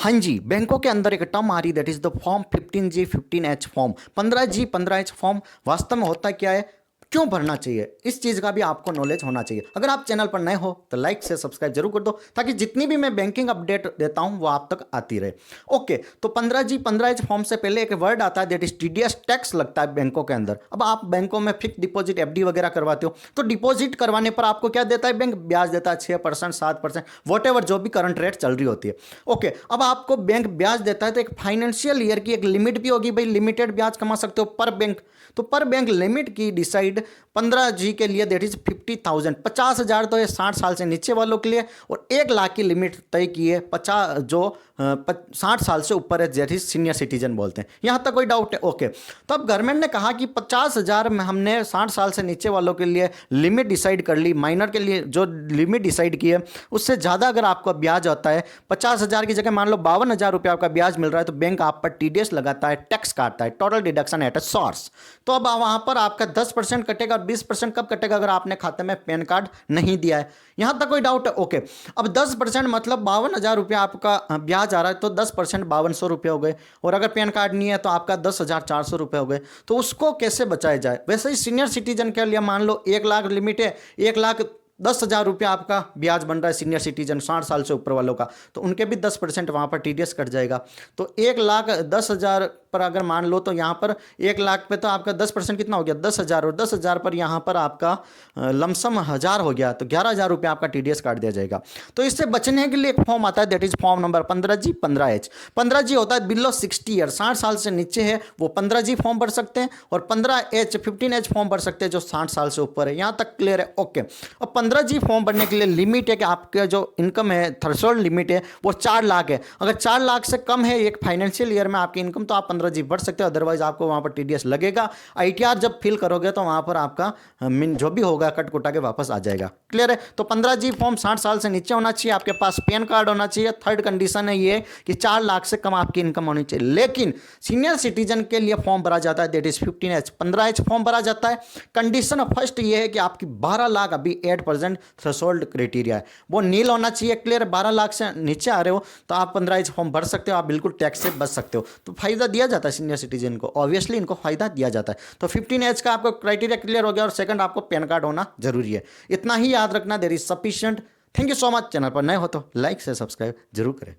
हाँ जी, बैंकों के अंदर एक टर्म आ रही that is the form 15G 15H form. 15G 15H form वास्तव में होता क्या है, क्यों भरना चाहिए, इस चीज़ का भी आपको नॉलेज होना चाहिए। अगर आप चैनल पर नए हो तो लाइक से सब्सक्राइब जरूर कर दो, ताकि जितनी भी मैं बैंकिंग अपडेट देता हूं वो आप तक आती रहे। ओके, तो 15G 15H फॉर्म से पहले एक वर्ड आता है दैट इज TDS, टैक्स लगता है बैंकों के अंदर। अब आप बैंकों में फिक्स डिपॉजिट FD वगैरह करवाते हो, तो डिपॉजिट करवाने पर आपको क्या देता है बैंक, ब्याज देता है 6% 7%, वॉट एवर जो भी करंट रेट चल रही होती है। ओके, अब आपको बैंक ब्याज देता है तो एक फाइनेंशियल ईयर की एक लिमिट भी होगी, भाई लिमिटेड ब्याज कमा सकते हो पर बैंक। तो पर बैंक लिमिट की डिसाइड 15G के लिए दैट इज 50,000, 50,000 तो ये 60 साल से नीचे वालों के लिए, और 1 लाख की लिमिट तय की है 50 जो 60 साल से ऊपर है, दैट इज सीनियर सिटीजन बोलते हैं। यहां तक कोई डाउट है? ओके, तो अब गवर्नमेंट ने कहा कि 50,000 में हमने 60 साल से नीचे वालों के लिए लिमिट डिसाइड कर ली, माइनर के लिए जो लिमिट डिसाइड की है उससे ज़्यादा अगर आपका ब्याज आता है, 50,000 की जगह मान लो 52,000 रुपये आपका ब्याज मिल रहा है, तो बैंक आप पर TDS लगाता है, टैक्स काटता है, total deduction at a source. तो अब वहां पर आपका 10% कटेगा, और 20% कब कटेगा, अगर आपने खाते में पैन कार्ड नहीं दिया है। यहां तक कोई डाउट है? ओके, अब 10% मतलब 52,000 रुपया आपका ब्याज आ रहा है, तो 10% 5200 रुपये हो गए, और अगर पैन कार्ड नहीं है तो आपका 10,400 रुपये हो गए। तो उसको कैसे बचाया जाए? वैसे ही सीनियर सिटीजन के लिए मान लो 1 लाख लिमिट है, 1,10,000 रुपया आपका ब्याज बन रहा है सीनियर सिटीजन 60 साल से ऊपर वालों का, तो उनके भी 10% वहाँ पर TDS कट जाएगा। तो 1,10,000 पर अगर मान लो, तो यहाँ पर 1 लाख पे तो आपका 10% कितना हो गया, 10,000, और 10,000 पर यहाँ पर आपका लमसम 1,000 हो गया, तो 11,000 रुपया आपका TDS काट दिया जाएगा। तो इससे बचने के लिए एक फॉर्म आता है that is form number 15G 15H। 15G होता है बिलो 60 ईयर, 60 साल से नीचे है वो 15G फॉर्म भर सकते हैं, और 15H 15H फॉर्म भर सकते हैं जो 60 साल से ऊपर है। यहाँ तक क्लियर है? ओके, अब 15G फॉर्म भरने के लिए लिमिट है कि आपका जो इनकम है, थ्रेशोल्ड लिमिट है वो 4 लाख है। अगर 4 लाख से कम है एक फाइनेंशियल ईयर में आपकी इनकम, तो आप 15G भर सकते हो, अदरवाइज आपको वहां पर TDS लगेगा। ITR जब फिल करोगे तो वहां पर आपका जो भी होगा कट कुटा के वापस आ जाएगा। क्लियर है? तो 15G फॉर्म 60 साल से नीचे होना चाहिए, आपके पास पैन कार्ड होना चाहिए। थर्ड कंडीशन है ये कि 4 लाख से कम आपकी इनकम होनी चाहिए। लेकिन सीनियर सिटीजन के लिए फॉर्म भरा जाता है that is 15H 15H form भरा जाता है। कंडीशन फर्स्ट ये है कि आपकी 12 लाख अभी 8% थ्रेशोल्ड क्राइटेरिया है, वो नील होना चाहिए। क्लियर? 12 लाख से नीचे आ रहे हो तो आप 15H फॉर्म भर सकते हो, आप बिल्कुल टैक्स से बच सकते हो। तो फायदा दिया जाता है सीनियर सिटीजन को, ऑब्वियसली इनको फायदा दिया जाता है। तो 15H का आपको क्राइटेरिया क्लियर हो गया, और सेकंड आपको पैन कार्ड होना जरूरी है। इतना ही याद रखना, there is sufficient. Thank you so much. Channel पर नए हो तो लाइक से सब्सक्राइब जरूर करें।